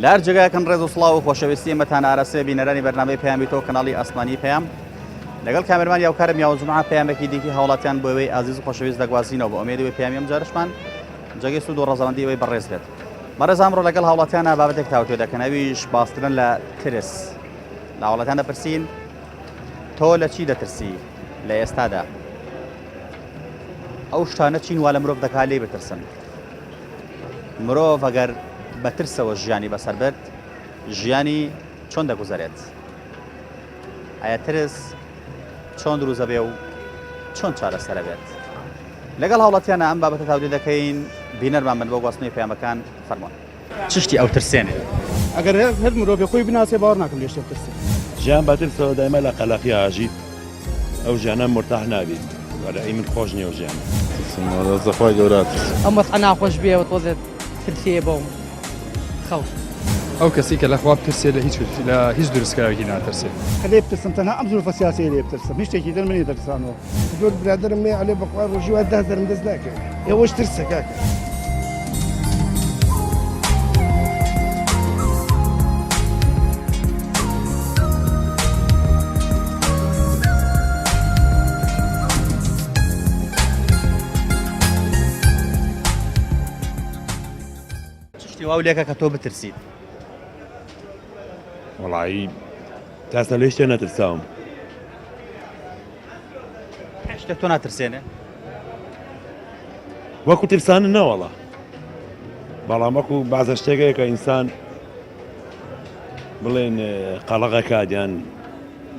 لار جگایەکەن ڕێز و سڵاو و خۆشەویستی ئێمەتان ئارەسێ بینەرانی بەرنامەی پەیامی تۆ کەناڵی ئاسمانی پەیام لەگەڵ کامێرمان یاوکارم یاوجمعە پەیامێکی دیکەی هاوڵاتیان بۆ ئەوەی ئازیز و خۆشەویست دەگوازینەوە بۆ ئومێدی پەیامی ئەم جارشمان جێگەی سوود و ڕەزەمەندی ئەوەی بەڕێز بێت. بەڕێز ئەمڕۆ لەگەڵ هاوڵاتیانە بابەتێک تاوتوێ دەکەن ئەویش باسترن لە ترس. لە هاوڵاتیان دەپرسین تۆ لە چی دەترسی لە ئێستادا؟ ئەو شتانە چین وا لە مرۆڤ دەکات لێ بترسن. مرۆڤ ئەگەر بەترسەوە ژیانی بەسەر برد ژیانی چۆن دەگوزارێت؟ ئایا ترس چۆن دروست دەبێ و چۆن چارەسەر بێت؟ لەگەڵ هاوڵاتیانە ئەم بابەتە تاوتوێ دەکەین بینەرمان بن بۆ گواستنەوەی پەیامەکان فەرموون. چ شتی ئەو ترسێنێ؟ ئەگەر هەر مرۆڤ خۆی بناسێ باوەڕ ناکەم لێ شتێک ترسێ. ژیان بەترسەوە دایما لە قەلەقی ئاژیت ئەو ژیانە مرتاح نابیت وەرە من خۆش نییە ژیان زەخوای گەورات ئەم مەسعە ناخۆش بێەوە تۆزێت ترسێ بۆم خەوت. ئەو کەسی کە لە خواب ترسێ لە هیچ دروستکراوی ناترسێ. کە لێ بترسم تەنها ئەم زۆر فەسیاسی لێ بترسم هیچ شتێکی تر منی دەرسانەوە. زۆر برادرم مێ عەلێ بەخوا ڕۆژی وا 10 دەرم دەست ناکرد. ئێوەش ترسە کاکە. واو لێکە کە تۆ بترسیت؟ وەڵایی تاسە لێ شتێ نەترساوم. شتێک تۆ ناترسێنێ؟ وەکو ترسانە نەوەڵا بەڵام وەکو بازە شتێکەیە کە ئینسان بڵێن قەڵەقەکات یان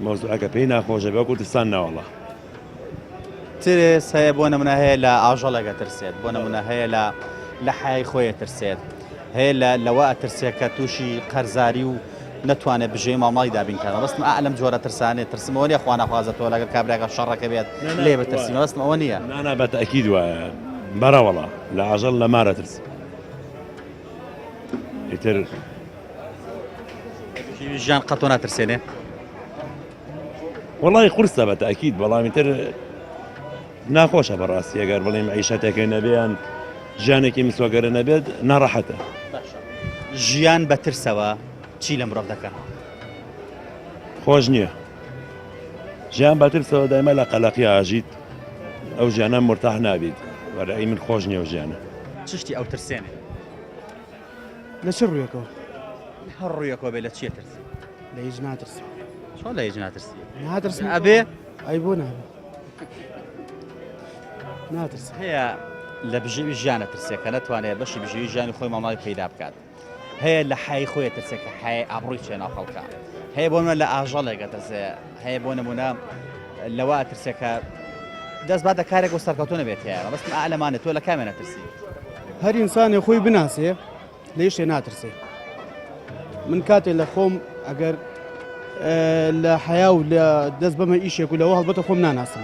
مۆزوعەکە پێی ناخۆشە بێ وەکو ترسان ناوەڵا. ترس هەیە بۆ نمونە هەیە لە ئاژەڵێکە ترسێت، بۆ نمونە هەیە لە حای خۆیە ترسێت، هەیە لەوە ئەترسێت کە تووشی قەرزاری و نەتوانێت بژێ ماڵی دابینکەوە. بەستم ئەلەم جۆرە ترسانێت ترسمەوە نیە خوا ناخوازێتەوە لەگەر کابراەکە شەڕەکە بێت لێ بترسیمە بەستم ئەوە نییە. نانا بە تەئکید وایە بەرەوەڵا لە ئاژەڵ لە مارە ترس. ئیتر ژیان قەت تۆ ناترسێنێ؟ وەڵی قورسە بە تەئکید بەڵامی تر ناخۆشە بەڕاستی ئەگەر بڵێم عیشەتێکی نەبێیان ژیانێکی مسوەگەرە نەبێت ناڕەحەتە. ژیان بە ترسەوە چی لە مرۆڤ دەکات؟ خۆش نییە. ژیان بە ترسەوە دایما لە قەلەقی ئاژیت ئەو ژیانە مرتاح نابیت وەرە من خۆش نییە ژیانە. چ شتی ئەو ترسێنێ؟ لە چ ڕوویەکەوە؟ هەر ڕوویەکەوە بێ لە چیە ترسی؟ لە هیچ ناترسم. چۆن لە هیچ ناترسی؟ ناترسم ئەبێ؟ ئەی بۆ نابێ. ناترسم. هەیە لە بژێوی ژیانە ترسێک کە نەتوانێت بەشی بژێوی ژیانی خۆی ماماڵی پەیدا بکات. هەیە لە حای خۆی ترسێک کە حای ئابڕووی چێناو خەڵکە. هەیە بۆ نمونە لە ئاژەڵێکە ترسێ، هەیە بۆ نمونە لەوە ترسێک کە دەست با کارێک و سەرکەوتو نەبێت هەیە. بەستم ئالەمانێت تۆ لە کامێ نەترسی؟ هەر ئینسانێ خۆی بناسێ لە هیچ شتێ ناترسێ. من کاتێ لە خۆم ئەگەر لە حیا و لە دەست بەمە ئیشێک و لەوە هەڵبەتە خۆم ناناسم.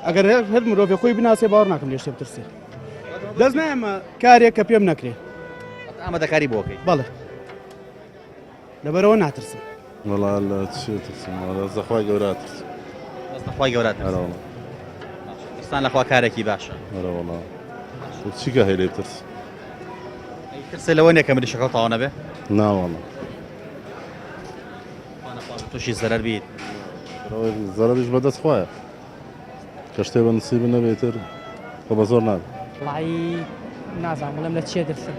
ئەگەر هەر مرۆڤ خۆی بناسێ باوەڕ ناکەم لێ شتێ بترسێ. دەست نایەمە کارێک کە پێم نەکرێ. ئامادەکاری بۆکەی؟ بەڵێ. لەبەرەوە ناترسم. وەڵا لە چی ترسم زەخوای گەورات خی گەورات ئستان لەخوا کارێکی باشە. وەڵا چیکە هەیە لێ ترس؟ ترسێ لەوە نیە کە مریشەکە تاوا نەبێ؟ ناوەڵا تووشی زەرەر بیت. زەرەریش بەدەست خوایە کە شتێ بە نسیب نەبێتتر خۆ بە زۆر نابێت. وڵی نازانم وڵم لە چێ درسم.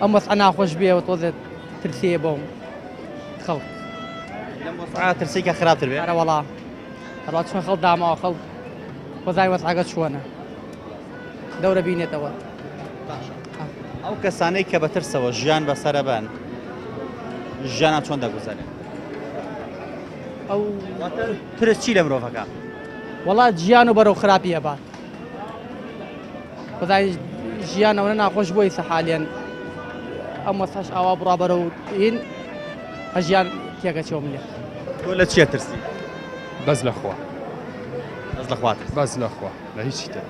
ئەم مەسعە ناخۆش بێەوە تۆزێت ترسێ بۆم خەوت. ترسی کە خراپتر بێ؟ ئەرە وەڵا هەڵات چۆن خەڵ داماوە خەڵ وەزای وەسعەکە چۆنە دەورە بینێتەوە. ئەو کەسانەی کە بەترسەوە ژیان بەسەرە بن ژیانان چۆن دەگوزارێت؟ ئەو ترس چی لە مرۆڤەکە؟ وەڵا ژیان و بەرەو خراپی هەبات. وەزای ژیانەوە ناخۆش بۆی سەحالیان ئەم وەسەش ئاوا بڕا بەرەو ئین هەژیان تێکە چۆم لێ. تۆ لە چیە ترسی؟ بەس لەخوا. بەس لەخوا ترسی؟ بەس لەخوا لە هیچ شتێ.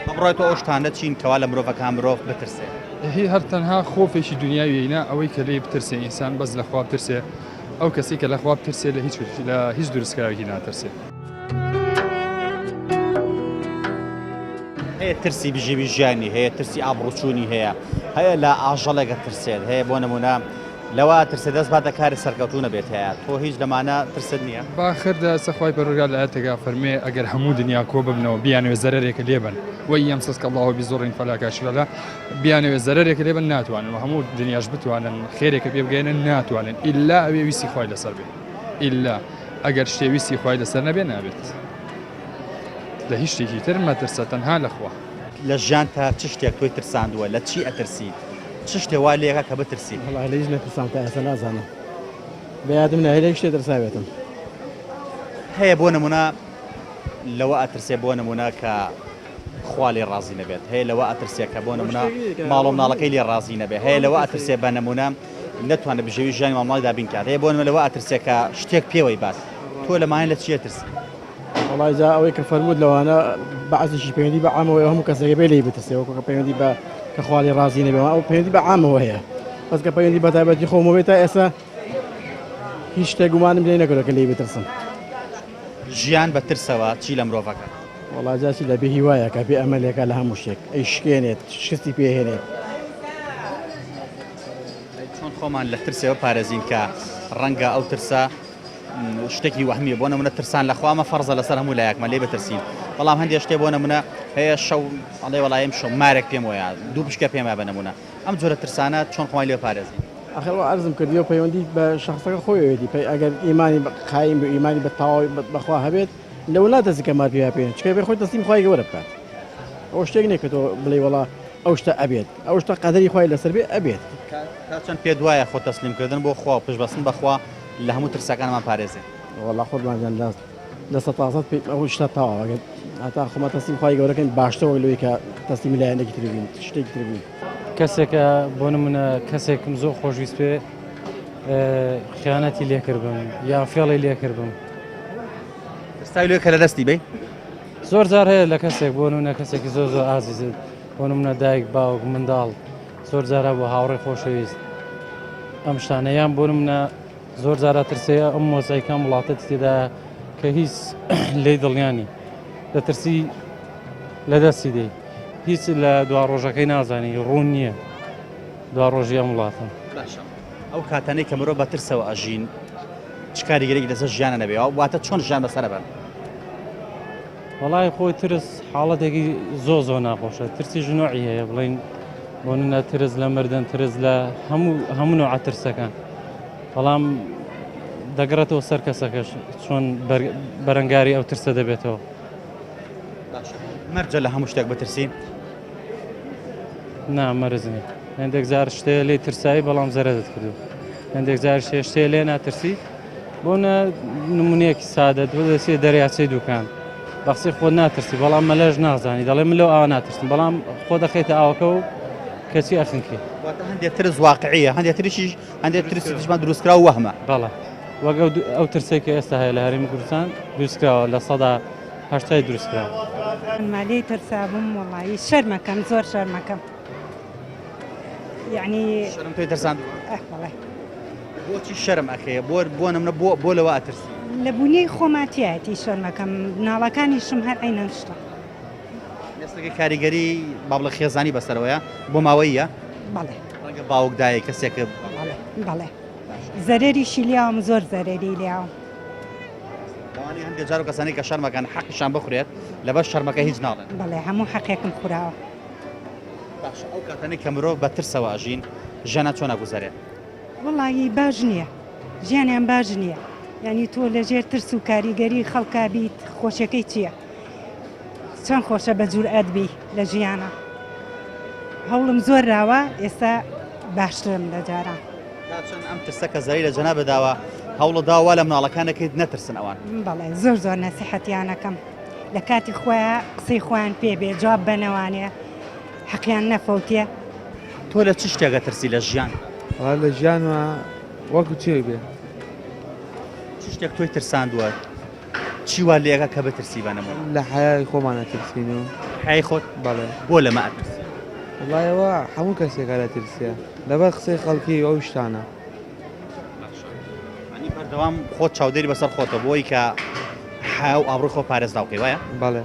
بڕۆی تۆ ئەو شتانە چین کەوا لە مرۆڤەکان مرۆڤ بترسێ؟ هی هەر تەنها خۆفێکی دنیاویینە ئەوەی کە لێ بترسێ ئینسان بەس لەخوا بترسێ. ئەو کەسی کە لەخوا بترسێ لە هیچ دروستکراوی ناترسێ. هەیە ترسی بژێوی ژیانی هەیە ترسی ئابڕوچوونی هەیە هەیە لە ئاژەڵێکە ترسێت هەیە بۆ نمونە لەوە ترسێ دەست با دەکاری سەرکەوتو نەبێت هەیە تۆ هیچ لەمانە ترست نییە باخردا سەخوای پەروەردگار لە ئاەتێکا فەرمێ ئەگەر هەموو دنیا کۆ ببنەوە بیانوێ زەرێکە لێبن وەی یەمسەسکە الله بزۆڕین فەلاکاشلە بیانوێ زەرێکە لێبن ناتوانن و هەموو دنیاش بتوانن خێرێکە پێ بگەێنن ناتوانن ئیلا ئەوێ ویسی خوای لەسەر بێت ئیلا ئەگەر شتێویستی خوای لەسەر نەبێ نابێت لە هیچ شتێکی تر مەترسە تەنها لەخوا لە ژیان تا چ شتێک تۆی ترساندووە لە چی ئەترسیت چ شتێ وا لێەکە کە بترسیت والله لە هیچ نەترسام تا ئێستا نازانم بەیادم نایە لە شتێ ترساوێتم هەیە بۆ نمونە لەوە ئەترسێ بۆ نمونە کە خوا لێ ڕازی نەبێت هەیە لەوە ئەترسێ کە بۆ نمونە ماڵ و مناڵەکەی لێ ڕازی نەبێت هەیە لەوە ئەترسێ بە نمونە نەتوانێت بژێوی ژیانی مامەڵی بینکات هەیە بۆ نمونە لەوە ئەترسێ کە شتێک پێوەی بات تۆ لەمایە لە چیە ترسی والله جا ئەوەی کە فەرموود لەوانە بەعزیشی پەیوەندی بە عامەوەی هەموو کەسێک بێ لێی بترسێ وەکو کە پەیوەندی بە کە خوا لێ ڕازی نەبێ ئەو پەیوەندی بە عامەوە هەیە بەس کە پەیوەندی بە تایبەتی خۆمەوەی تا ئێستا هیچ شتێک گومانم لێ نەکردە کە لێی بترسم ژیان بە ترسەوە چی لە مرۆڤەکە والله جاچی لە بێ هیوایە کە بێ ئەمەلێکە لە هەموو شتێک ئەی شکێنێت شستی پێهێنێت چۆن خۆمان لە ترسەوە پارێزین کە ڕەنگە ئەو ترسە شتێکی وەهمیە بۆ نمونە ترسان لەخوامە فەرزە لەسەر هەموو لایەکمە لێ بترسین بەڵام هەندێک شتێ بۆ نمونە هەیە شەو ئەڵێ وەڵایم شەو مارێک پێم وایە دوو پشکە پێمە بە نمونە ئەم جۆرە ترسانە چۆن خۆمان لێ پارێزین ئەخەوە عەرزم کردیەوە پەیوەندی بە شەخسەکە خۆیەوێتی پێی ئەگەر ئیمانی قایم بە ئیمانی بە تەواوی بەخوا هەبێت لەو ناتەسی کە مار پێ پێێن چکە بێ خۆی تەسلیم خوای گەورە بکات ئەو شتێک نییە کە تۆ بڵێ وەڵا ئەو شتە ئەبێت ئەو شتە قەدەری خوای لەسەر بێ ئەبێت تا چەند پێ دوایە خۆ تەسلیمکردن بۆ خوا پشتبەستن بەخوا لە هەموو ترسەکانمان پارێزێ والله خۆمانیان لە سەتازات ئەو شتە تەواو هەتا خۆمە تەسلیم خوای گەورەکەین باشتەوە لەوەی کە تەسلیمی لایەنێکی تر بین شتێکی تر بین کەسێکە بۆ نمونە کەسێکم زۆر خۆشویست پێ خیانەتی لێکردم یا فێڵی لێکردم ئێستا لێ کە لە دەستی بێ زۆر جار هەیە لە کەسێک بۆ نمونە کەسێکی زۆر زۆر ئازیزت بۆ نمونە دایک باوک منداڵ زۆر جارە بۆ هاوڕێ خۆشەویست ئەم شتانەیان بۆ نمونە زۆر جارە ترسەیە ئەم مۆزایکە وڵاتە تێدا کە هیچ لێی دڵیانی دەترسی لە دەستی دەی هیچ لە دوا ڕۆژەکەی نازانی ڕوون نییە دوا ڕۆژی ئەم وڵاتە ئەو کاتانەی کە مرۆڤ بە ترسەوە ئەژین چ کاریگەرێکی لەسەر ژیانە نەبێەوە واتە چۆن ژیان بەسەر بن وەڵای خۆی ترس حاڵەتێکی زۆر زۆر ناخۆشە ترسی ژنۆعی هەیە بڵین بۆ نە ترس لە مردن ترس لە هەموو نوع ترسەکان بەڵام دەگرێتەوە سەر کەسەکەش چۆن بەرەنگاری ئەو ترسە دەبێتەوە مەرجە لە هەموو شتێک بترسی نامەرزنی هەندێک جار شتێ لێ ترسایی بەڵام زەرەدت کردو هەندێک جار شتێ لێ ناترسی بۆ نمونەیەکی سادە دەسێ دەریاچەی دوکان بەخسی خۆ ناترسی بەڵام مەلەژ نازانی دەڵێ من لەو ئاوا ناترسم بەڵام خۆ دەخێتە ئاوەکە و کەچی ئەخنکی هەندێک ترس واقعیە هەندێک تریشیش هەندێک ترسی تشمان دروستکرا و وەهمە بەڵێ وەک ئەو ترسێک کە ئێستا هەیە لە هەرێمی کوردستان دروستکراوە لە سەدا هەشتای دروستکراوە مالەی ترسابووم وڵایی شەرمەکەم زۆر شەرمەکەم یعنی شەرم تۆی ترساند بەڵێ بۆچی شەرم ئەخەیە بۆ نمونە بۆ لەوە ئەترسی لە بوونیەی خۆماتیایەتی شەرمەکەم ناڵەکانیشم هەر عینەن شتە دەستەکەی کاریگەری بابڵە خێزانی بەسەرەوەیە بۆ ماوەیە بەڵێ ڕەنگە باوکدایە کەسێکە بەڵێ زەرەریشی لیاوم زۆر زەرەری لیاوم ئەوانەی هەندێک جار و کەسانی کە شەرمەکان حەقیشان بخورێت لەبەر شەرمەکە هیچ ناڵێن بەڵێ هەموو حەقێکم خوراوە باش ئەو کاتانەی کە مرۆڤ بە ترسەوە ئەژین ژیانە چۆن ئەگوزارێت وڵایی باش نییە ژیانیان باش نییە یعنی تۆ لەژێر ترس و کاریگەری خەڵکا بیت خۆشیەکەی چییە چەند خۆشە بە جورئەت بی لە ژیانە هەوڵم زۆر راوە ئێستا باشترم لە جاران چەند ئەم ترسە کە زەری لە جەنا بداوە هەوڵە داوا لە مناڵەکانەکەیت نەترسن ئەوان بەڵێ زۆر زۆر نەسیحەتیانەکەم لە کاتی خۆیان قسەی خۆیان پێبێ جواب بنەوانێ حەقیان نەفەوتێ تۆ لە چ شتێکە ترسی لە ژیان لە ژیانوە وەکو چێ بێ چ شتێک تۆی ترساندووە چی وا لێگە کە بترسی بەنەمە لە حیای خۆمانە ترسین و حای خۆت بەڵێ بۆ لەمە ئەترسی وڵایەوە هەموو کەسێکە لە ترسیە لەبەر قسەی خەڵکی ئەو شتانە بەردەوام خۆت چاودێری بەسەر خۆتە بۆی کە حیا و ئابڕووی خۆ پارێزراوکەی وایە بەڵێ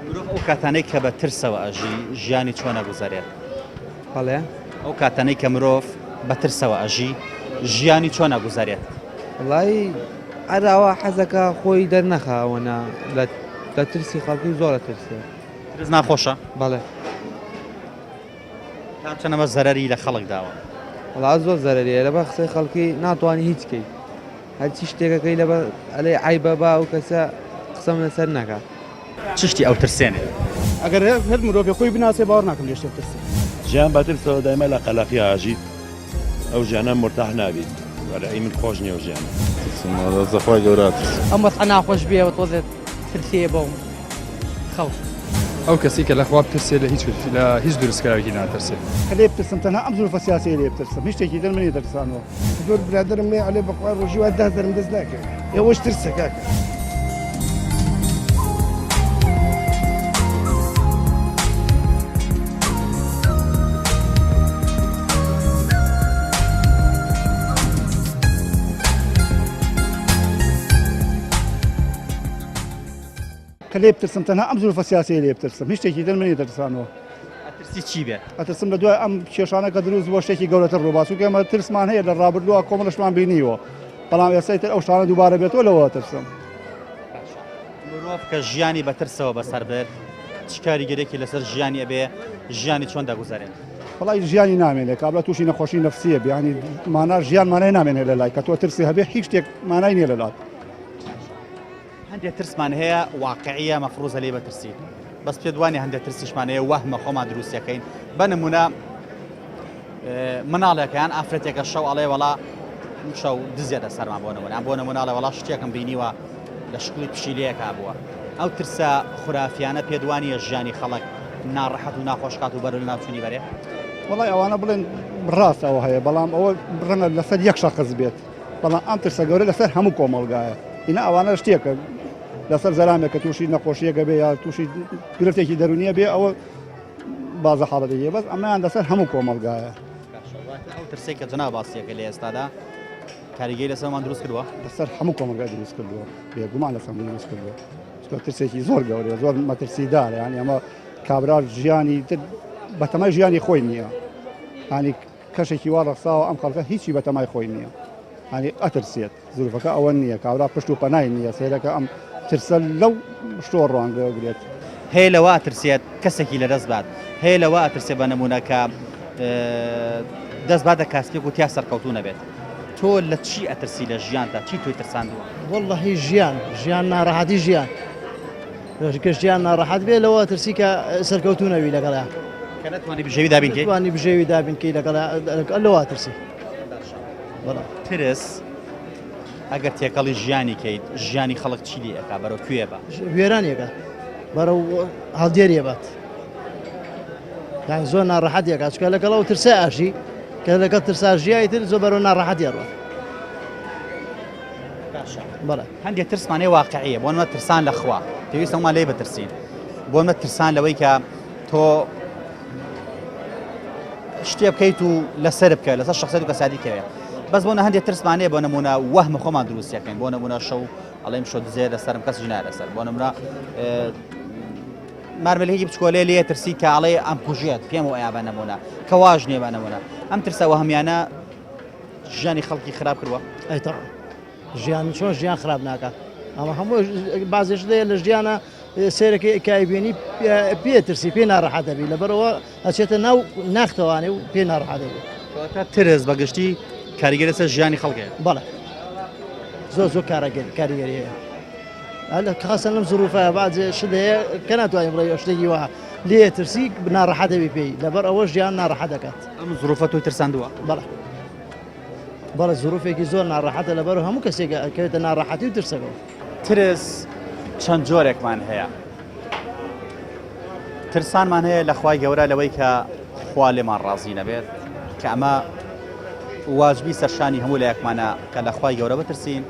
مرۆڤ ئەو کاتانەی کە بە ترسەوە ئەژی ژیانی چۆنە گوزارێت بەڵێ ئەو کاتانەی کە مرۆڤ بە ترسەوە ئەژی ژیانی چۆنە گوزارێت وڵی ئەراوە حەزەکە خۆی دەرنەخاوەنە لە ترسی خەڵکی زۆرە ترسێ ترس ناخۆشە بەڵێ تا چەنەمە زەرەری لە خەڵک داوە وڵا زۆر زەرریە لەبەر قسەی خەڵکی ناتوانانی هیچ بکەیت هەرچی شتێکەکەی لەبەر ئەلێ عیبە با و کەسە قسەم لەسەر ناکات چشتی ئەو ترسێنێ ئەگەر هەر مرۆڤ خۆی بناسێ باوەڕ ناکەم لێ شتێک ترسێ ژیان بەترسەوە دایما لە قەلەقی ئاژیت ئەو ژیانە مرتاح نابیت وەرە من خۆش نییە ژیان زەخوای گەورات ئەم وەسع ناخۆش بێەوە تۆزێت ترسێ بۆم خەڵ ئەو کەسی کە لە خوا بترسێ لە هیچ دروستکراوێکی ناترسێ کە لێ بترسم تەنها ئەم زولفە سیاسی لێ بترسم هیچ شتێکی دڵ منی دەرسانەوە زۆر برادرم مێ علێ بەخوا ڕۆژی وا 10,000 دەست ناکەێت ئێوەش ترسە کاکە کە لێ بترسم تەنها ئەم زولفە سیاسی لێ بترسم هیچ شتێکی دڵ منی دەرسانەوە ئەترسی چی بێت ئەترسم لە دوای ئەم کێشانە کە دروست بۆ شتێکی گەورەتر ڕووباسوو ئێمە ترسمان هەیە لە ڕابردووە کۆمەڵشمان بینیوە بەڵام ئێستا تر ئەو شتانە دووبارە بێتەوە لەوە ترسم مرۆڤ کە ژیانی بەترسەوە بەسەر بێت چ کاریگەرێکی لەسەر ژیانی ئەبێ ژیانی چۆن دەگوزارێت وڵی ژیانی نامێنێت کابرا تووشی نەخۆشی نەفسیە بیانی مانا ژیان مانای نامێنێت لە لای کە تۆ ترسی هەبێ هیچ شتێک مانای نییە لە لات هەندێک ترسمان هەیە واقعیە مەفروزە لێ بەترسیت بەس پێ دوانی هەندێک ترسیشمان هەیە وەهمە خۆمان دروستەکەین بە نمونە مناڵەکەیان ئافرەتێکە شەو ئەڵێ وەڵا شەو دزێتە سەرمان بۆ نمونە بۆ نموناڵە وەڵا شتێکم بینیوە لە شکلی پشیلەیەکا بووە ئەو ترسە خورافیانە پێدوانیە ژیانی خەڵک ناڕەحەت و ناخۆشکات و بەر لە ناوچوونی بەرێ وڵی ئەوانە بڵێن ڕاست ئەوە هەیە بەڵام ئەوە ڕەنگە لەسەر یەک شەخص بێت بەڵام ئەم ترسە گەورە لەسەر هەموو کۆمەڵگایە ئینا ئەوانە شتێکە لەسەر زەرامێک کە تووشی نەخۆشیەکە بێ یا تووشی گرفتێکی دەرونیە بێ ئەوە بازە حاڵەتەیە بەس ئەمەیان لەسەر هەموو کۆمەڵگایە ئەو ترسێک کە جنا باسیەکە لە ئێستادا کاریگەی لەسەرمان دروست کردووە لەسەر هەموو کۆمەلگای دروست کردووە بێگومان لەسەر دروست کردووە ترسێکی زۆر گەورەیە زۆر مەترسیدارە ینی ئەمە کابرا ژیانی بەتەمای ژیانی خۆی نییە ینی کەشێکی وا ڕەخساوە ئەم خەڵکە هیچی بەتەمای خۆی نییە ینی ئەترسێت زروفەکە ئەوە نییە کابرا پشت و پەنای نییە سیرەکە ئەم ترسە لەو شتۆ ڕوانگەگرێت هەیە لەوە ئەترسێت کەسێکی لە دەست بات هەیە لەوە ئەترسێ بە نمونونەکە دەست باتە کاسپێک و تیا سەرکەوتو نەبێت تۆ لە چی ئەترسی لە ژیاندا چی توی ترساندووە والله ژیان ناڕەحەتی ژیان کە ژیان ناڕەحەت بێ لەوە ترسی کە سەرکەوتو نەوی لەگەڵا کە نەتوانی بژەوی دابینکەی توانی بژێوی دابینکەی لەوە ترسی ترس ئەگەر تێکەڵی ژیانی کەیت ژیانی خەڵک چی لێ ئەکا بەرەو کوێ بە وێرانێکە بەرەو هەڵدێریە بات زۆر ناڕەحەتێکە چکە لەگەڵەوە ترسە ئاژی کە لەگەڵ ترساژیایی تر زۆر بەرەو ناڕەحەتی ڕوە بەڵێ هەندێک ترسمانەی واقعیە بۆ نمە ترسان لە خوا پێویستە ومان لێ بترسین بۆ نمە ترسان لەوەی کە تۆ شتێ بکەیت و لەسەر بکە لەسەر شخصیت و کەسادی کەوێت بەس بۆ هەندێک ترسمانەیە بۆ نمونە وەهمە خۆمان دروستیەکەین بۆ نمونە شەو ئەڵێم شۆ دزێ لەسەرم کەس ژنا لەسەر بۆ نمونە مارمەلەیەکی بچکۆلێ لێ ترسی کە ئاڵێ ئەم کوژێت پێم و ئەیا بە نمونە کە واژ نییە بە نمونە ئەم ترسەوە هەمیانە ژیانی خەڵکی خراپ کردووە ئەیتا ژیان چۆن ژیان خراپ ناکات ئەمە هەموو بازێش لێ لە ژیانە سێرەکە کایبێنی پێترسی پێ ناڕەحەتەبی لەبەرەوە ئەچێتە ناو ناختەوانێ و پێ ناڕەحەتەبی ترس بەگشتی کاریگەری سەر ژیانی خەڵکەیە بەڵێ زۆر کاریگەریەیە خاصن لەم زروفە بعض شتەیە کە ناتوانین بڵێ شتێکی وە لێ ترسی ناڕەحەتەبی پێی لەبەر ئەوە ژیان ناڕەحەت دەکات ئەم زروفە تۆی ترساندووە بەڵێ زروفێکی زۆر ناڕەحەتە لەبەر هەموو کەسێک ئەکەوێتە ناڕەحەتی و ترسەکەەوە ترس چەند جۆرێکمان هەیە ترسانمان هەیە لە خوای گەورە لەوەی کە خوا لێمان ڕازی نەبێت کە ئەمە واجبی سەرشانی هەموو لایەکمانە کە لە خوای گەورە بترسین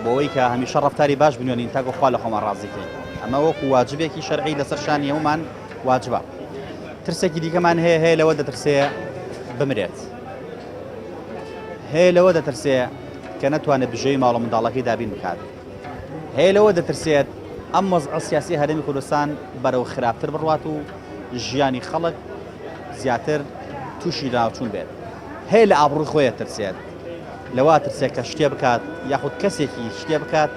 بۆەوەی کە هەمیشە ڕەفتاری باش بنوێنین تاکو خوا لە خۆمان ڕازیکەین ئەمە وەکو واجبێکی شەرعی لەسەر شانی هەمومان واجبە ترسێکی دیکەمان هەیە لەوە دەترسێ بمرێت هەیە لەوە دەترسێ کە نەتوانێت بژێوی ماڵە منداڵەکەی دابین بکات هەیە لەوە دەترسێت ئەم وەزعە سیاسی هەرێمی کوردستان بەرەو خراپتر بڕوات و ژیانی خەڵک زیاتر تووشی ناوچوون بێت هەیە لە ئابڕووی خۆیە ترسێت لەوا ترسێت کە شتێ بکات یاخود کەسێکی شتێ بکات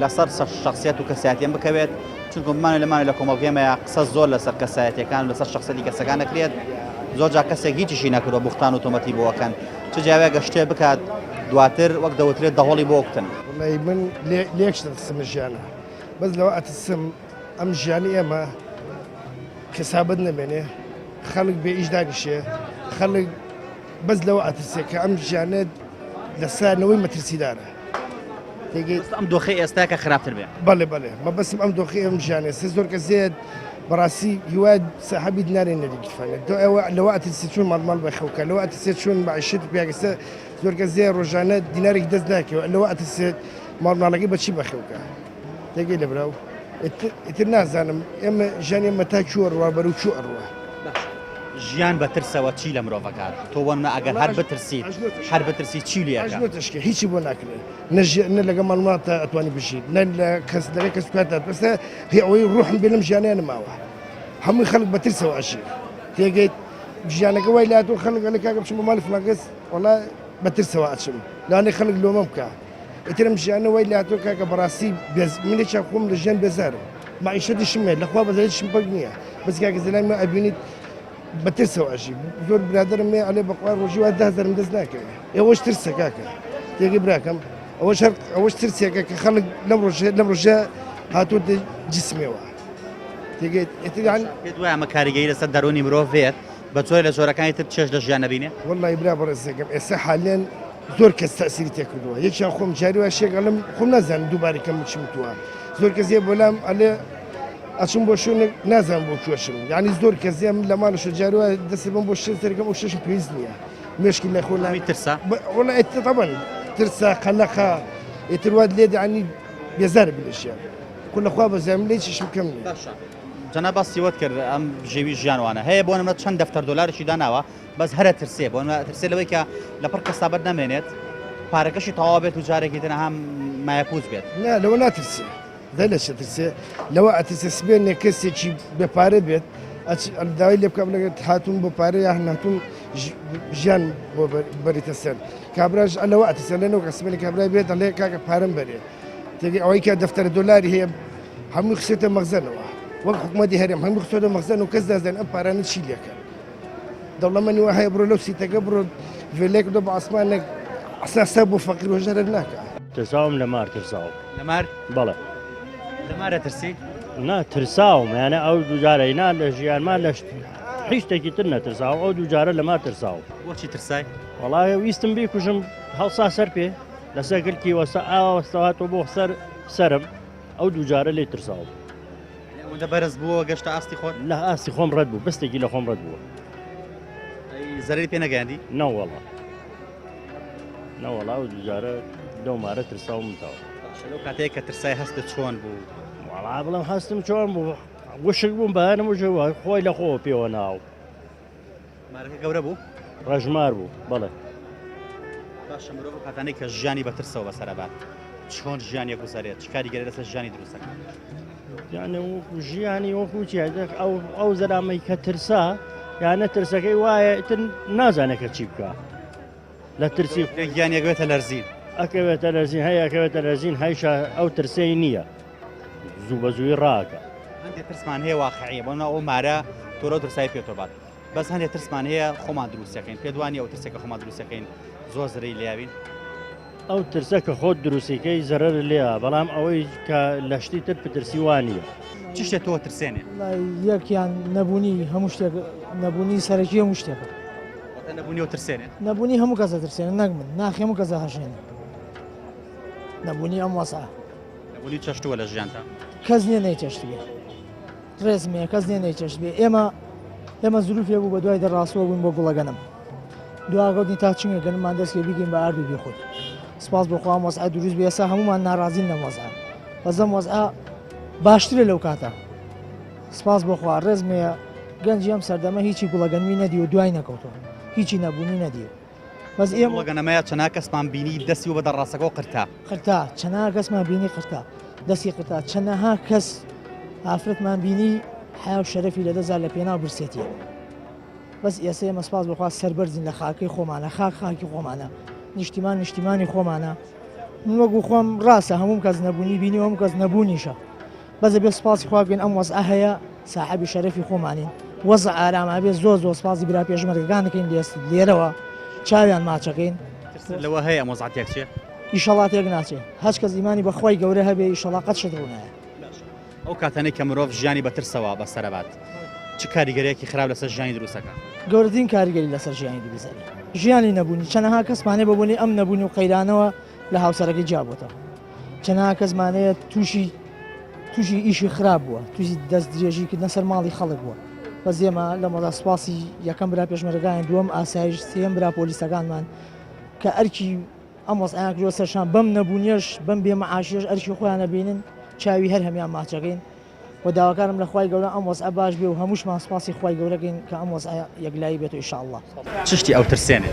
لەسەر شخصیت و کەسایەتیان بکەوێت چونکە بمانە لەمانە لە کۆمەڵگەمەیە قسە زۆر لەسەر کەسایەتیەکان و لەسەر شخصەتی کەسەکان نەکرێت زۆر جا کەسێک هیچیشی نەکردووە بوختان و تۆمەتی بۆەکەن چ جاوێگە شتێ بکات دواتر وەک دەوترێت دەهۆڵی بۆ وکتن والله من ليش ترسم ژیانە بەس لەوە ئەترسم ئەم ژیانی ئێمە کەسابەت نەبێنێ خەڵک بێ ئیش داگەشێ خەڵک بەس لەوە ئەترسێ کە ئەم ژیانێت لەسانەوەی مەترسیدارە تێگەیت ئەم دۆخی ئێستا کە خراپتر بێ بەڵێ بەڵێ مە بەسم ئەم دۆخی ئەم ژیانێ سێ زۆر کە زێت بەڕاستی هیواد سەحەبیت نارێن نەریگیفانێت دۆ ئەوە لەوە ئەترسی چون ماڵماڵ بەخەوکە لەوە ئەترسێت چون معیشت پیاگەسە زۆر کە زێ ڕۆژانە دینارێک دەست ناکەوە لەوە ئەترسێت ماڵماڵەکەی بەچی بەخەوکە تێگەی لە براو ئیتر نازانم ئێمە ژیانی ئێمە تا چووە ڕوا بەرەو چوو ئەڕوە ژیان بە ترسەوە چی لە مرۆڤەکات تۆ وەنە ئەگەر هەر بترسیت هەر بترسی چی لێکە تشکە هیچی بۆ ناکرێت نە لەگە ماڵماتە ئەتوانی بژیت نە لە کەس لەگە کەس کاتات بەسە هی ئەوەی ڕوحم بێ لەم ژیانیان نماوە هەمووی خەڵک بە ترسەوە ئەژی تێگەیت ژیانەکە وای لاتۆ خەڵک لە کاکە بچم بۆ ماڵی فڵانکەس وەڵا بە ترسەوە ئەچم لەوانەی خەڵک لۆمە بکە ئیترم ژیانە وای لاتۆ کاکە بەڕاستی منێکا خۆم لە ژیان بێزارم معیشەتیشم هەیە لەخوا بەزایشم پەک نییە بەس کاکە زەلای مە ئەبینیت بە ترسەوە ئەژی زۆر برادرم مێ ئەلێ بەخوا ڕۆژی وا 10,000 دەست ناکەوێت ئێوەش ترسە کاکە تێگەی براکەم ئەوەش ترسێکە کە خەڵک لەم ڕۆژە هاتوۆ جسمێەوە تێگەیت پێت وایە ئەمە کاریگەری لەسەر دەرونی مرۆڤ بێت بە چۆی لە جۆرەکانی تر چێژ لە ژیان نەبینێ وەڵی برا بەڕێزەکەم ئێستا حالێن زۆر کەس تەسیری تێکردووە یەکیان خۆم جاری وا شێگەڵم خۆم نازانم دووبارەکەم بچم تووە زۆر کەسێ بۆلام ئەلێ ئەچم بۆ شوێنێک نازانم بۆ کوێشم یعنی زۆر کەسێم لە ماڵەشە جارووە دەسێ بم بۆ شێزەرەکەم ئەو شەشم پێویست نییە مشکی لە خۆناوی ترسە وڵا طبعا ترسە قەلەقە ئیتر وات لێ دەعنی بێزار بلێشیان کۆ لەخوا بەزانم لێ چشم کەم نییە جەنا باستیوەت کرد ئەم ژێوی ژیانوانە هەیە بۆ نمرە چەند دەفتەر دۆلارێکی داناوە بەس هەرە ترسێ بۆ ترسێ لەوەی کە لە پڕ کەسابەت نامێنێت پارەکەشی تەواو بێت و جارێکی تر هەم مایەپوز بێت نا لەوە ناترسێ دای لە ترسێ لەوە ئەترسێ سبێنێ کەسێکی بێپارە بێت داوای لێ بکەم لەگەت هاتوون بۆ پارە یا هاتوون ژیان بۆ بەریتە سەر کابراژ لەوە ئەترسێ لەنەوە کەسبێنی کابرای بێت لێ کاکە پارەم بەرێ تێگەی ئەوەی کە دەفتەرە دۆلاری هەیە هەمووی خسێتە مەخزەنەوە وەک حکوومەتی هەرێم هەموو خسۆتە مەخزەن و کەس دازان ئەم پارانە چی لێکە دەوڵەمەنی وە هەیە بڕۆ لەو سیتەکە بڕۆ ڤێلێک دۆ بە ئاسمانێک ئەساسا بۆ فەقیر وەژەرە ناکە ترساوم لە مار ترساوم لە مار بەڵێ لە مارە ترسی نا ترساوم یانە ئەو دووجارە نا لە ژیانمان لە هیچ شتێکی تر نەترساوم ئەو دووجارە لە مار ترساوم بۆچی ترسای وەڵای ویستم بیکوژم هەڵسا سەر پێ لەسەر گرکی وەسە ئاوەستەواتەوە بۆ سەرم ئەو دووجارە لێ ترساوم ئەوەندە بەرز بووە گەشتە ئاستی خۆت لە ئاستی خۆم ڕەت بوو بەستێکی لە خۆم ڕەت بووە زەرری پێ نەگەاندی نەوەڵا نەوەڵا و دووجارە دەومارە ترساوم تاوە لەو کاتەیە کە ترسای هەستە چۆن بوو وەڵا بڵم هەستم چۆن بوو وشک بووم بەیانم وژەوە خۆی لە خۆ پێوە ناو مارەکە گەورە بوو ڕەژمار بوو بەڵێ باشە مرۆڤ کاتانەی کە ژیانی بەترسەوە بەسەرەبات چۆن ژیانێک گوزارێت چ کاریگەری لەسەر ژیانی دروستەکە یانە ژیانی وەکو چیادە ئەو زەرامەی کە ترسا یانە ترسەکەی وایە تر نازانێت کە چی بکە لە ترسی گیانیەگوێتە لەرزین ئەکەوێتە لەرزین هەیەکەوێتە لەرزین هەیشە ئەو ترسەی نییە زوو بە زووی ڕاکە هەندێک ترسمان هەیە واقعیە بۆ ئەو مارە تۆرە ترسای پێتۆبات بەس هەندێک ترسمان هەیە خۆمان دروستەکەین پێدوانی ئەو ترسێکە خۆمان دروستەکەین زۆر زرەی لیاوین ئەو ترسە کە خۆت دروستیکەی زەرەر لێە بەڵام ئەوەی کە لە شتی تر پترسی وانە چ شتێک تۆ ترسێنێ یەکیان نەبوونی هەموو شتێک نەبوونی سەرەکی هەموو شتێکە نەبوونی و ترسێنێ نەبوونی هەموو کەسە ترسێنە نەک من ناخی هەموو کەسە هەژێنێ نەبوونی ئەم وەسا نەبوونی چەشتووە لە ژیانتا کەس نییە نەیچەشت بێ ڕێزمێ کەس نییە نەیچەشت بێ ئێمە زروفێ بوو بە دوای دەڕاستەوە بووین بۆ گوڵەگەنم دواگەوتنی تا چنگە گەنممان دەستکە بیگەین بە ئاردوو بێخۆت سپاس بۆخوا وەسعە دروست بێ ئێستا هەمومان ناڕازین لەم وەزعە بەزەم وەزعە باشترە لەو کاتە سپاس بۆخوا ڕێزمەیە گەنجی ئەم سەردەمە هیچی گوڵەگەنمی نەدی و دوای نەکەوتەوە هیچی نەبوونی نەدی بەس ئێمە گەنەمەیە چەنا کەسمان بینی دەستی و بە دەڕاستەکە قرتا چەنا کەسمان بینی قرتا دەستی قتا چەندەها کەس ئافرەتمان بینی حیا و شەرەفی لەدەزار لە پێناو برسێتیە بەس ئێسێ مەسپاس بخوا سەربەرزین لە خاکەی خۆمانە خاکی خۆمانە نیشتیمانی خۆمانە وەگو خۆم ڕاستە هەموو کەس نەبوونی بینی هەموو کەس نەبوونیشە بەزە بێ سپاسی خواگەین ئەم وەزع هەیە ساحەبی شەرەفی خۆمانین وەزع ئارامە بێ زۆر سپاسی برا پێشمەرگەکانەکەین لێرەوە چاویان ماچەکەین لەوە هەیە ئەم وەزعەتێک چێ ئیشەڵات تێک ناچێت هەچ کەس ئیمانی بەخوای گەورە هەبێ ئیشەڵا قەت شت ڕوونایە ئەو کاتانەی کە مرۆڤ ژیانی بەترسەوە بەسەرەبات چ کاریگەرێکی خراپ لەسەر ژیانی دروستەکە گەورەترین کاریگەری لەسەر ژیانی دروستەکە ژیانی نەبوونی چەندەها کەسمانێ ببوونی ئەم نەبوونی و قەیرانەوە لە هاوسەرەکەی جیابۆتەوە چەندەها کەسمانەیە تووشی ئیشی خراپ بووە تووشی دەست درێژیکردنە سەر ماڵی خەڵک بووە بەس ئێمە لە مەدا سوپاسی یەکەم برا پێشمەرگایان دووەم ئاسایش سێم برا پۆلیسەکانمان کە ئەرکی ئەم وەزعیان کردووە سەرشان بەم نەبوونیەش بەم بێمەعاشیەش ئەرکی خۆیان نەبینن چاوی هەر هەمیان ماچەکەین و داواکارم لە خوای گەورە ئەم وەزع باش بێ و هەمووشمان سوپاسی خوای گەورەکەین کە ئەم وەزع یەکلایی بێتەوە ئینشاءالله چشتی ئەو ترسێنێ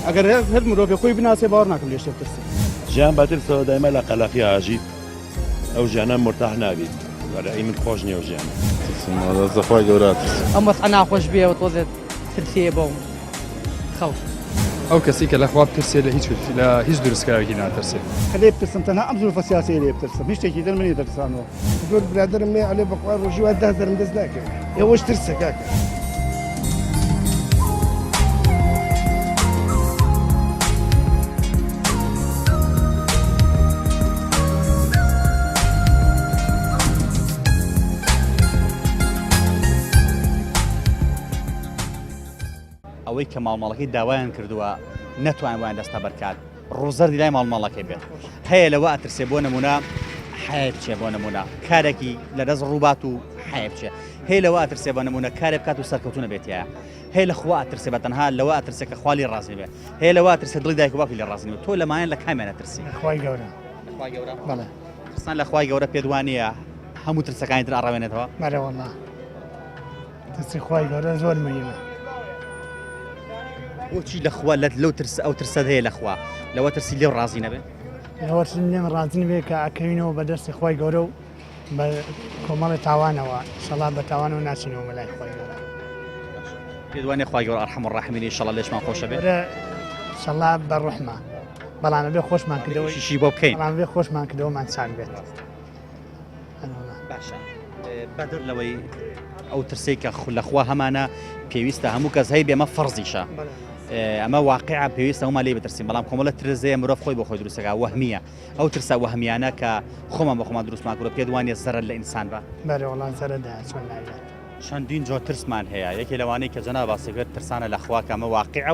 ئەگەر هەر مرۆڤ خۆی بناسێ باوەڕ ناکەم لێ شتێک ترسێ ژیان بەترسەوە دایما لە قەلاقی ئاژیت ئەو ژیانە مرتاح نابیت وەرەی من خۆش نییە و ژیان زەخوای گەورە ئەم وەزع ناخۆش بێ و تۆزێت ترسێ بۆم خەڵک ئەو کەسی کە لە خوا بترسێ لە هیچ دروستکارێکی ناترسێ کە لێ بترسم تەنها ئەم زوڵفە سیاسی لێ بترسم هیچ شتێکی تر منی دەرسانەوە زۆر برادرم مێ ئەلێ بەخوا ڕۆژی وا 10 دەرم دەست ناکرد ئێوەش ترسە کاکە ئەوەی کە ماڵماڵەکەی داوایان کردووە نەتوانوان دەستە بەرکات ڕووزەردی لای ماڵماڵەکەی بێت هەیە لەوە ئەترسێ بۆ نمونە حەیە بچێ بۆ نمونە کارێکی لەدەست ڕووبات و حەیە بچێ هەیە لەوە ئەترسێ بۆ نمونە کارێ بکات و سەرکەوتو نەبێتیە هەیە لە خوا ئەترسێ بە تەنها لەوە ئەترسێ کە خوا لێ ڕازی بێت هەیە لەوە ئەترسێ دڵی دایک و باوکی لێ ڕازی بێت تۆ لەمایان لە کامیان ئەترسی خوای گەورە خوای گەورە بەڵێ ترسان لە خوای گەورە پێت وانە هەموو ترسەکانی تر ئاڕاوێنێتەوە بەڵێ وەڵڵا ترسی خوای گەورە زۆر مهمە بۆچی لەخوا لەو ترس ئەو ترسەت هەیە لەخوا لەوە ترسی لێو ڕازی نەبێت لەوەرسن لێم ڕازن بێ کە ئەکەوینەوە بە دەستی خوای گەورە و بە کۆمەڵی تاوانەوە شەڵا بە تاوانەوە ناچینەوە مەلای خوای گەورە پێت وانێ خوای گەورە ئەرحەم الراحیمین ئینشەڵا لێشمان خۆشە بێت شەڵا بە ڕوحمە بەڵامە بێ خۆشمان کردەوە شیشی بۆ بکەین بەڵام بێ خۆشمان کردەوەمان چاک بێت باشە بەدر لەوەی ئەو ترسەی کە لەخوا هەمانە پێویستە هەموو کەس هەیە بێمە فەرزیشە ئەمە واقعا پێویستە هەمومان لێ بترسین بەڵام کۆمەڵە ترزەیە مرۆڤ خۆی بۆ خۆی دروستەکە وەهمیە ئەو ترسە وەهمیانە کە خۆمان بە خۆمان دروستمان کردووە پێت وانێ زەرەر لە ئینسان بە بەرێ وەڵام زەرەدا چۆن ناگات چەندین جۆ ترسمان هەیە یەکێ لەوانەیە کە جەناب باسی کرد ترسانە لەخوا کە ئەمە واقعە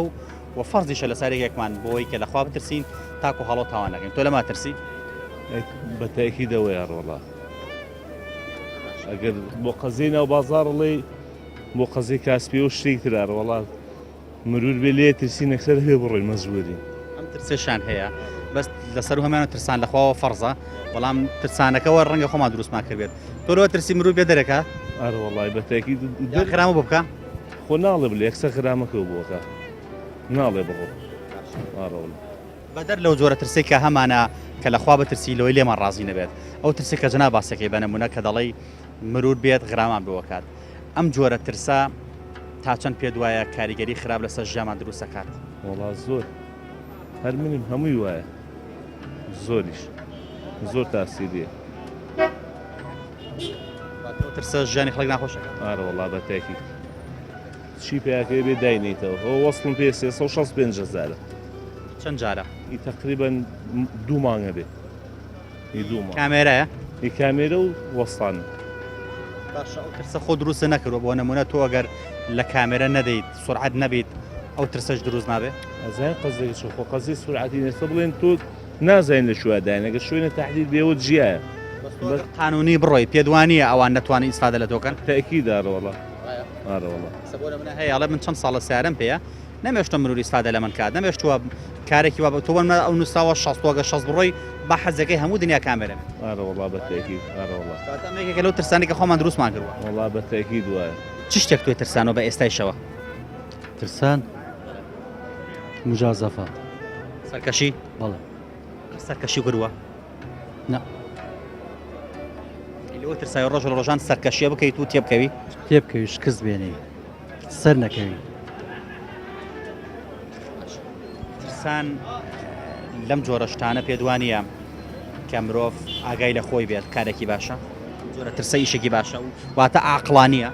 و فەرزیشە لە سارێکێکمان بۆی کە لەخوا بترسین تاکو هەڵۆ تاوان نەکەین تۆ لەما ترسی بە تاکیدەوەی ڕۆڵا ئەگەر بۆ قەزینە و بازاڕڵی بۆ قەزی کاسپی و شتێک ترار وڵات مرور بێ لێ ترسی نەکسەر هێ بڕۆی مەزووری ئەم ترسێشان هەیە بەس لەسەر هەمانە ترسان لەخواوە فەرزە بەڵام ترسانەکەەوە ڕەنگە خۆمان دروستمان کردێت تۆ ترسی مرور بێ دەرەکە ئەر وڵای بە تاکی خرامە بۆ بکە خۆ ناڵێ بڵێ یەکسە خرامەکە بۆکە ناڵێ بڕۆ ئاڕۆڵ بەدەر لەو جۆرە ترسی کە هەمانە کە لەخوا بەترسی لەوەی لێمان ڕازی نەبێت ئەو ترسی کە جەناب باسەکەی بە نمونە کە دەڵێی مرور بێت غرامان بۆکات ئەم جۆرە ترسا تا چەند پێ دوایە کاریگەری خراپ لەسەر ژیانمان دروست دەکات وڵا زۆر هەر منم هەمووی وایە زۆریش زۆر تاسیریە ترسە ژیانی خەڵک ناخۆشە ئارە وڵا بە تاکی چی پێیاکەی بێ داینیتەوە ئەو وەسڵم پێ 365 چەند جارە ئی تقریبان 2 مانگە بێ ئی 2 مانگ کامێرەیە ئی کامێرە و وەستانە باشە ئەو ترسە خۆ دروستە نەکردوە بۆ نمونە تۆ ئەگەر لە کامێرە نەدەیت سرعەت نەبیت ئەو ترسەش دروست نابێت ئەزای قەزێکی خۆ قەزی سورعەتی نێستە بڵێن تۆ نازانین لە شوواداین ئەگەر شوێنە تەحلیل بێەوە جیایە قانونی بڕۆی پێدوانیە ئەوان نەتوانین ئیسفادە لە تۆکەن تاکیدارەوەڵا ئارەوەڵا سەبۆ لە منە هەیە ئەڵێ من چەند ساڵە سیارەم پێەیە نەمێشتە مروری ئیسفادە لە من کات نەمێشتووە کارێکی وا تۆ ئەو نووساوە 60 بڕۆی با حەزەکەی هەموو دنیا کامێرە ئارەوەڵا بە تاکید ئارەوەڵا ئەمێکێکە لەو ترسانی کە خۆمان دروستمان کردووە وڵا بە تاکید وایە چ شتێک توێ ترسانەوە بە ئێستایشەوە ترسان مجازەفە سەرکەشی بەڵێ سەرکەشی کردووە نا لەوە ترسای ڕۆژ لە ڕۆژان سەرکەشیە بکەیت و تێبکەوی تێبکەوی شکست بێنی سەر نەکەوی ترسان لەم جۆرە شتانە پێدوانیە کە مرۆڤ ئاگای لە خۆی بێت کارێکی باشە جۆرە ترسە ئیشێکی باشە و واتە عاقلانیە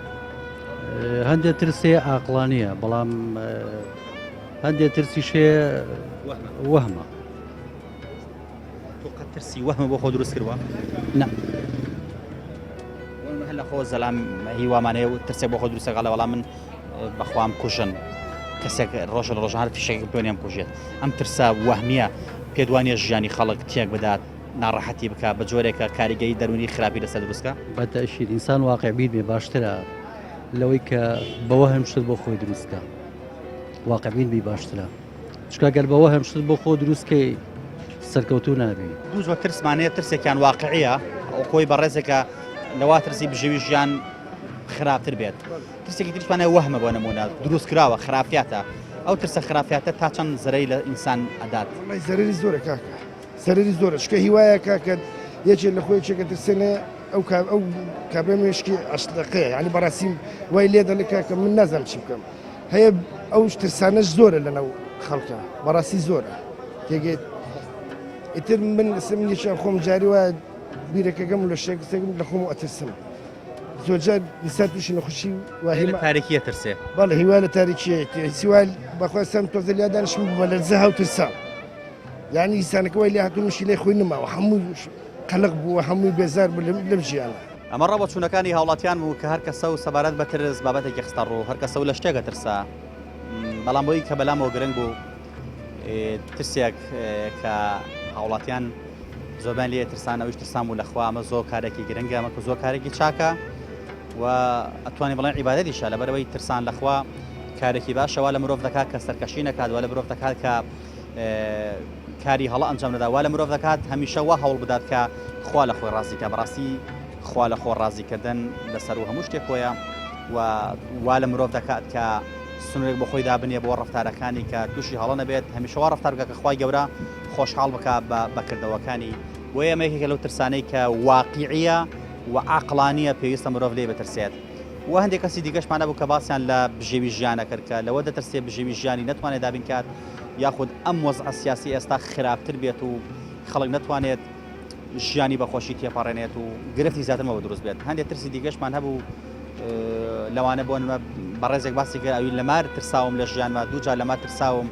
هەندێک ترسێ ئاقلانیە بەڵام هەندێک ترسیشێ وەهمە تۆ قەت ترسی وەهمە بۆ خۆ دروست کردووە نە هەر لە خۆ زەلام هیوامانەیە و ترسێک بۆ خۆ دروستەکە لە وەڵام من بەخوام کوژن کەسێک ڕۆژ لە ڕۆژان فیشێکی دوێنێم کوژێت ئەم ترسا وەهمیە پێدوانیە ژیانی خەڵک تێک بدات ناڕەحەتی بکە بە جۆرێکە کاریگەری دەرونی خراپی لەسەر دروستکە بەتەشیر ئینسان واقعبیر بێ باشترە لەوەی کە بەوە هەمشت بۆ خۆی دروستکە واقعبین بی باشترە چکە گەر بەوە هەمشت بۆ خۆ دروستکەی سەرکەوتو نابی دوو زۆر ترسمانەیە ترسێکیان واقعیە ئەو خۆی بەڕێزێکە لەوا ترسی بژێوی ژیان خراپتر بێت ترسێکی ترسمانە وەهمە بۆ نمونە دروست کراوە خراپیاتە ئەو ترسە خراپیاتە تا چەند زەرەی لە ئینسان ئەدات زەرری زۆرە کاکە سەرری زۆرە شکە هیوایە کاکە یەکێک لە خۆی چێکە ترسێنێ ئەو کابرا مێشکی ئەشتەقەیە ینی بەڕاستی وای لێ دەڵێ کاکە من نازانم چی بکەم هەیە ئەو ترسانەش زۆرە لەناو خەڵکە بەڕاستی زۆرە تێگێت ئیتر من سمنیشان خۆم جاری وایە بیرەکەگەم لە شێکم لە خۆم ئەترسم زۆرجار دیسا تووشی نەخۆشی لە تاریکیە ترسێ بەڵێ هیوا لە تاریکیە سیوال بەخواستم تۆزە لیادانشم بە لەرزە هاو ترسا یعنی ئینسانەکە وای لێ هاتوونشی لێ خۆی نماوە هەموو قەلق بووە هەمووی بێزار بوو لەم ژیانە ئەمە ڕەبە چوونەکانی هاوڵاتیان بوو کە هەر کەسە و سەبارەت بە ترس بابەتێکی خستە ڕوو هەر کەسە و لە شتێکە ترسا بەڵام بۆی کە بەلامەوە گرنگ بوو ترسێک کە هاوڵاتیان زۆربیان لێ ترسانەوەیش ترسان بوو لەخوا ئەمە زۆر کارێکی گرنگە ئەمە زۆر کارێکی چاکە و ئەتوانی بڵێن عیبادەتیشە لەبەرەوەی ترسان لەخوا کارێکی باشەوە لە مرۆڤ دەکات کە سەرکەشی نەکات وە لە مرۆڤ دەکات کە کاری هەڵە ئەنجام نەدا وا لە مرۆڤ دەکات هەمیشە وا هەوڵ بدات کە خوا لە خۆی ڕازیکە بەڕاستی خوا لە خۆ ڕازیکردن لەسەر و هەموو شتێک خۆیە و وا لە مرۆڤ دەکات کە سنوورێک بە خۆی دابنێ بۆ ڕەفتارەکانی کە تووشی هەڵە نەبێت هەمیشە وا ڕەفتار بکە کە خوای گەورە خۆشحاڵ بکە بە بەکردەوەکانی بۆ ئەمە یەکێکە لەو ترسانەی کە واقیعیە و عاقلانیە پێویستە مرۆڤ لێ بترسێت و هەندێک کەسی دیگەشمانە بوو کە باسییان لە بژێوی ژیانە کرد کە لەوە دەترسێ بژێوی ژیانی نەتوانێت دابین کات یاخود ئەم وەزع سیاسی ئێستا خراپتر بێت و خەڵک نەتوانێت ژیانی بەخۆشی تێپەڕێنێت و گرفتی زیاترمەوە دروست بێت هەندێک ترسی دیگەشمان هەبوو لەوانە بۆ بەڕێزێک باسی کرد ئەوی لەمار ترساوم لە ژیانمە دووجار لەمار ترساوم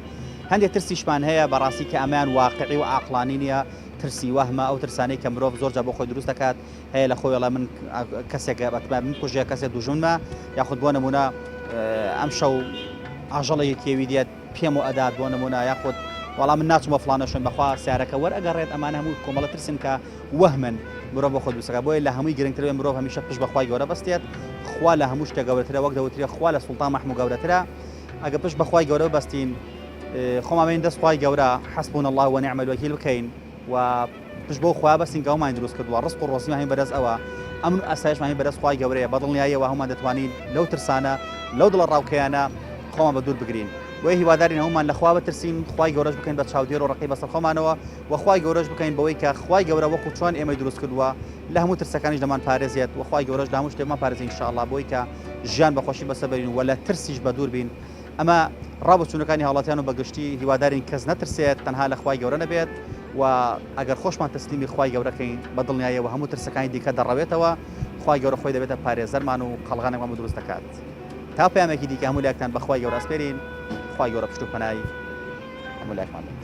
هەندێک ترسیشمان هەیە بەڕاستی کە ئەمان واقعی و عاقلانی نییە ترسی وەهمە ئەو ترسانەی کە مرۆڤ زۆرجار بۆ خۆی دروست دەکات هەیە لە خۆی وەڵام من کەسێک من کوژێ کەسێک دوژمنمە یاخود بۆ نمونە ئەم شەو ئاژەڵەیە کێوی دێت پێم و ئەدات بۆ نمونە یاخود وەڵام من ناچمە فڵانە شوێن بەخوا سیارەکە وەرئەگەڕێت ئەمان هەموو کۆمەڵە ترسن کە وەهمن مرۆڤ بۆ خۆی دروستەکە بۆیە لە هەمووی گرنگترە مرۆڤ هەمیشە پشت بەخوای گەورە بەستێت خوا لە هەموو شتێک گەورەترە وەک دەوترێ خوا لە سوڵتان مەحموود گەورەترە ئەگە پشت بەخوای گەورە بەستین خۆمامێن دەست خوای گەورە حەسبونا الله ونعم الوکیل بکەین و پشت بۆ خوا بەستین گەومان دروست کردووە ڕزق و ڕۆزیمان هەین بەدەست ئەوە ئەمن و ئاسایشمان هەین بەدەست خوای گەورەیە بەدڵنیاییەوە هەمومان دەتوانین لەو ترسانە لەو دڵە ڕاوکەیانە خۆمان بە دوور بگرین بۆیە هیوادارین هەمومان لە خوا بترسین خوای گەورەش بکەین بە چاودێر و ڕقی بەسەر خۆمانەوە و خوای گەورەش بکەین بەوەی کە خوای گەورە وەکو چۆن ئێمەی دروست کردووە لە هەموو ترسەکانیش دەمان پارێزێت و خوای گەورەش هەموو شتێکمان پارێزین ئینشاءالله بۆی کە ژیان بەخۆشی بەسەر بەرین و لە ترسیش بە دوور بین ئەمە ڕابچوونەکانی هاوڵاتیان و بەگشتی هیوادارین کەس نەترسێت تەنها لە خوای گەورە نەبێت و ئەگەر خۆشمان تەسلیمی خوای گەورەکەین بەدڵنیاییەوە هەموو ترسەکانی دیکە دەڕەوێتەوە خوای گەورە خۆی دەبێتە پارێزەرمان و قەڵغانێکمان دروست دەکات تا پەیامێکی دیکە هەموو لایەکتان بەخوای گەورە ئەسپێرین خوای گەورە پشت و پەنای هەموو لایەکمان بێت